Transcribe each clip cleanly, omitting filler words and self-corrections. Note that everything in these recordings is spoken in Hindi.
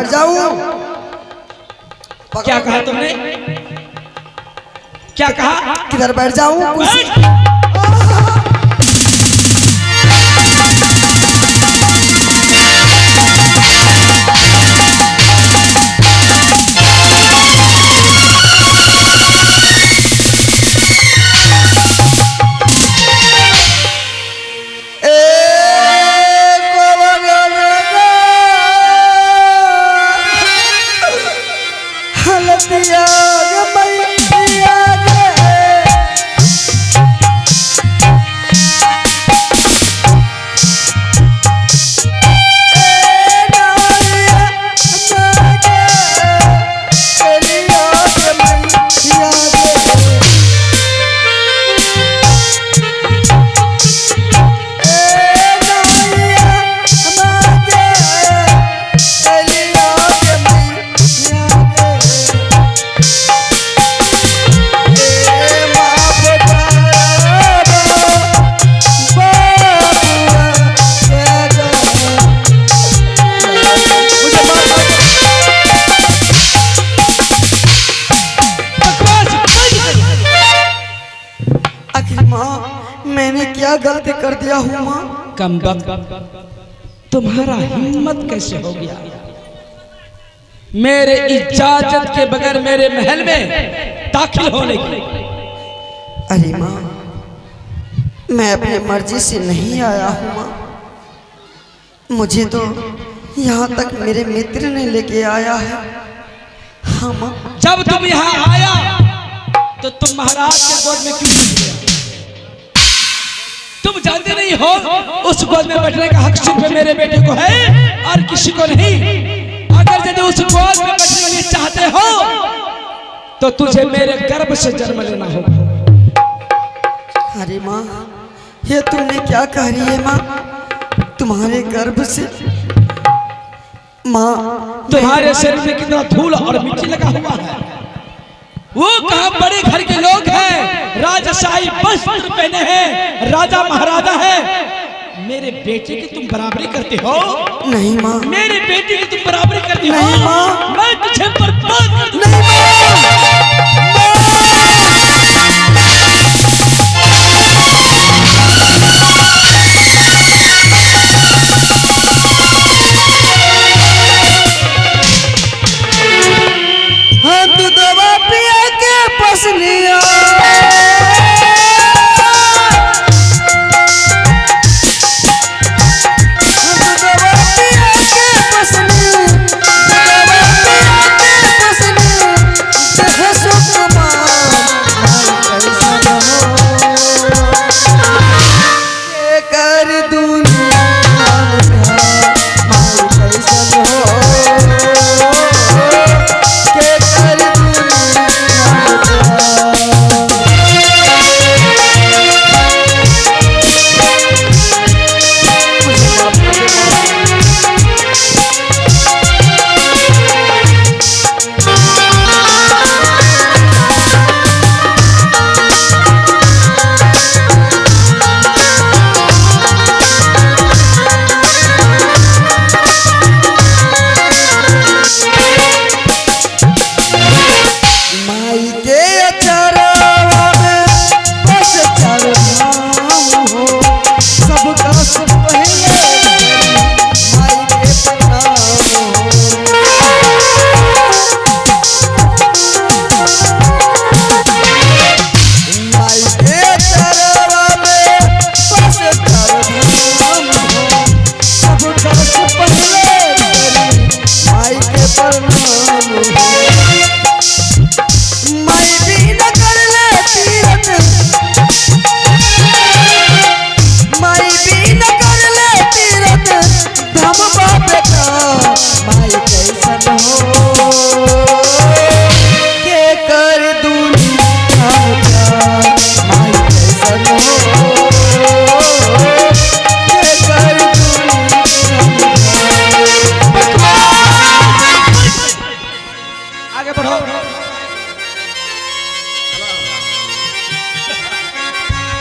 बैठ जाऊं? क्या कहा तुमने? क्या कहा? किधर बैठ जाऊं? मैंने क्या गलती कर दिया हूँ माँ? कम वक्त तुम्हारा हिम्मत कैसे हो गया मेरे इजाजत के बगैर मेरे महल में दाखिल होने की? अरे माँ, मैं अपनी मर्जी से नहीं आया हूँ माँ। मुझे तो यहाँ तक मेरे मित्र ने लेके आया है। हाँ माँ। जब तुम यहाँ आया तो तुम महाराज के गोद में क्यों नहीं गया? तुम जानते नहीं हो उस गोद में बैठने का हक सिर्फ मेरे बेटे को है और किसी को नहीं। अगर यदि उस गोद में बैठने के लिए चाहते हो तो तुझे मेरे गर्भ से जन्म लेना होगा। अरे माँ, ये तुमने क्या कह रही है माँ? तुम्हारे गर्भ से? माँ, तुम्हारे शरीर में कितना धूल और मिट्टी लगा हुआ है। वो कहाँ बड़े घर के लोग हैं, राजशाही वस्त्र पहने हैं, राजा महाराजा है। मेरे बेटे की तुम बराबरी करते हो? नहीं माँ। मेरे बेटे की तुम बराबरी करती हो? नहीं माँ। मैं तुझे बर्बाद कर दूंगा। नहीं माँ।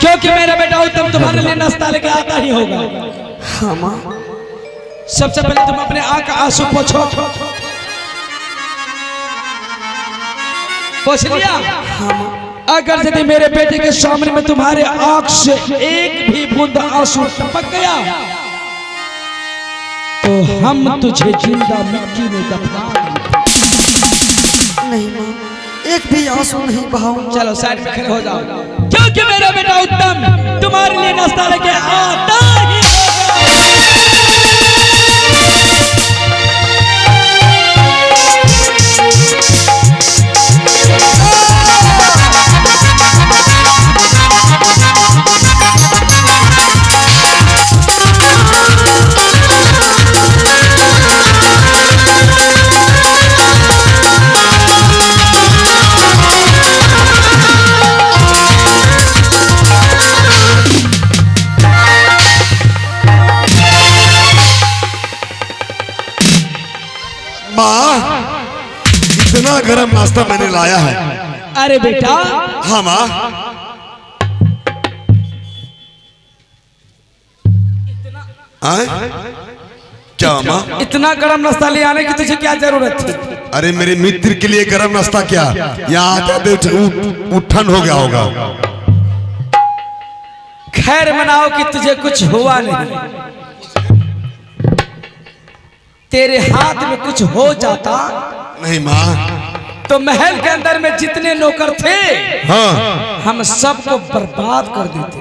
क्योंकि मेरा बेटा उत्तम तुम्हारे लिए नाश्ता लेके आता ही होगा। हाँ माँ। सबसे पहले तुम अपने आँख का आंसू पोंछो, पूछ लिया। हाँ माँ। अगर यदि मेरे बेटे के सामने में तुम्हारे आंख से एक भी बूंद आंसू टपक गया तो हम तुझे जिंदा मिट्टी में दफना देंगे। नहीं माँ, एक भी आंसू नहीं बहाऊंगा। चलो साइड में खड़े हो जाओ, क्योंकि मेरा बेटा उत्तम तुम्हारे लिए नाश्ता लेके आता ही इतना गरम नाश्ता मैंने लाया है। अरे बेटा। हाँ माँ। क्या माँ? इतना गरम नाश्ता ले आने की तुझे क्या जरूरत थी? अरे मेरे मित्र के लिए गरम नाश्ता क्या, यहाँ आते उठन हो गया होगा। खैर मनाओ कि तुझे कुछ हुआ नहीं। तेरे हाथ में कुछ हो जाता नहीं माँ, तो महल के अंदर में जितने नौकर थे हाँ हम सबको बर्बाद कर देते।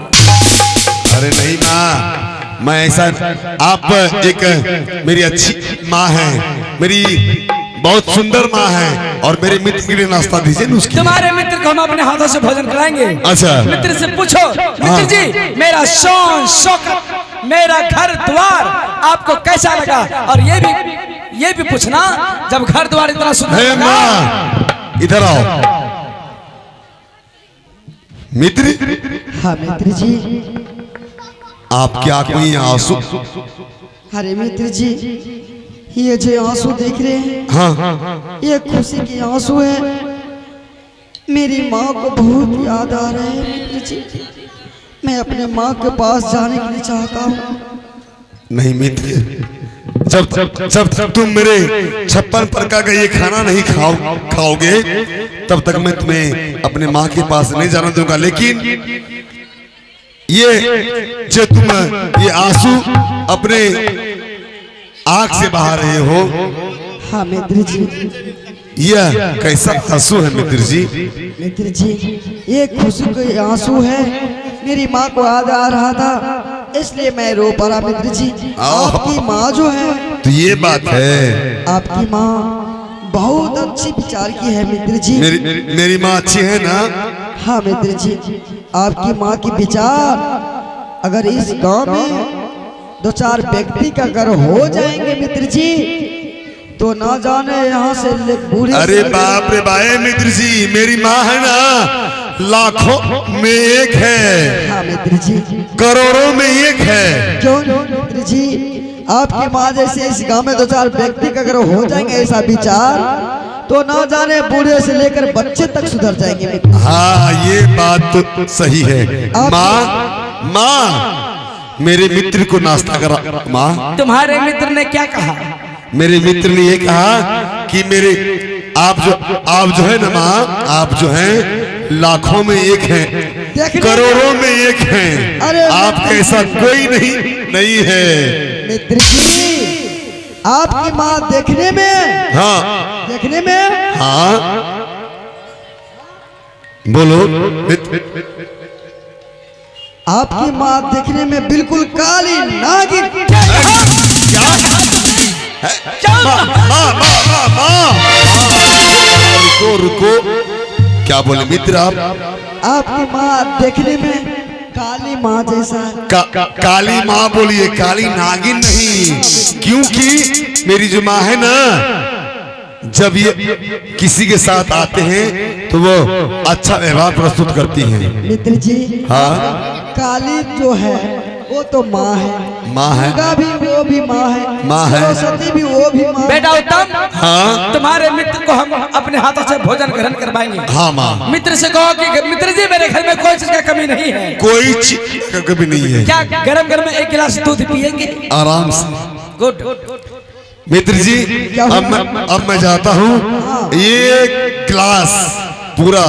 अरे नहीं माँ, मैं ऐसा, आप एक मेरी अच्छी माँ है, मेरी बहुत सुंदर माँ है, और मेरे मित्र के लिए नाश्ता दीजिए न उसके। तुम्हारे मित्र को हम अपने हाथों से भोजन कराएंगे। अच्छा। मित्र से पूछो, मित्र जी मेरा शान शौकत, मेरा घर द्वार आपको कैसा लगा? और ये भी पूछना, जब घर द्वार इतना सुंदर माँ इधर आओ। मित्र। हाँ मित्र जी। आपकी आंख में आंसू? अरे मित्र जी, ये जो आंसू देख रहे हैं, हाँ ये खुशी के आंसू है। मेरी माँ को बहुत याद आ रहा है मित्र जी। मैं अपने माँ के पास जाने के लिए चाहता हूँ। नहीं मित्र, जब तुम मेरे 56 प्रकार का ये खाना नहीं खाओगे तब तक मैं तुम्हें अपने माँ के पास नहीं जाना दूंगा। लेकिन ये जो तुम ये आंसू अपने आंख से बहा रहे हो, हाँ मित्र जी। यह कैसा आंसू है मित्र जी? मित्र जी, ये खुशी के आंसू है। मेरी माँ को याद आ रहा था, इसलिए मैं रो पड़ा मित्र जी। आपकी माँ जो है, तो ये बात है, आपकी माँ बहुत अच्छी विचार की है मित्र जी। मेरी माँ अच्छी है ना? हाँ मित्र जी, आपकी माँ की विचार अगर इस गांव में 2-4 व्यक्ति का अगर हो जाएंगे मित्र जी, तो ना जाने यहाँ से बूढ़े। अरे बाप रे बाए मित्र जी, मेरी माँ है ना लाखों में एक है। हाँ मित्र जी। करोड़ों में एक है। क्यों मित्र जी, आपकी माँ जैसे इस गांव में 2-4 व्यक्ति का अगर हो जाएंगे ऐसा विचार, तो ना जाने बूढ़े से लेकर बच्चे तक सुधर जाएंगे मित्र। हाँ ये बात तो सही है। माँ मेरे मित्र को नाश्ता करा। माँ तुम्हारे मित्र ने क्या कहा? मेरे मित्र ने ये कहा कि आप जो है ना माँ, आप जो है लाखों में एक हैं, करोड़ों में एक हैं। अरे आप कैसा कोई नहीं है मित्र जी। आपकी माँ देखने में, हाँ देखने में, हाँ बोलो। आपकी माँ देखने में बिल्कुल काली नागिन। रुको, क्या बोले मित्र आप? आपकी माँ देखने में काली माँ जैसा। काली माँ बोलिए, काली नागिन नहीं। क्योंकि मेरी जो माँ है ना, जब ये किसी के साथ आते हैं तो वो अच्छा व्यवहार प्रस्तुत करती हैं मित्र जी। हाँ काली जो है वो तो माँ है, माँ है, दुर्गा भी वो भी माँ है, माँ है, सरस्वती भी वो भी माँ। बेटा उत्तम, हाँ तुम्हारे मित्र को हम अपने हाथों से भोजन ग्रहण करवाएंगे। हाँ माँ। मित्र से कहो कि मित्र जी मेरे घर में कोई चीज का कमी नहीं है। कोई चीज का कमी नहीं है। क्या गरम गरम में 1 गिलास दूध पिएंगे? आराम से। गुड। मित्र जी अब मैं जाता हूँ। ये गिलास पूरा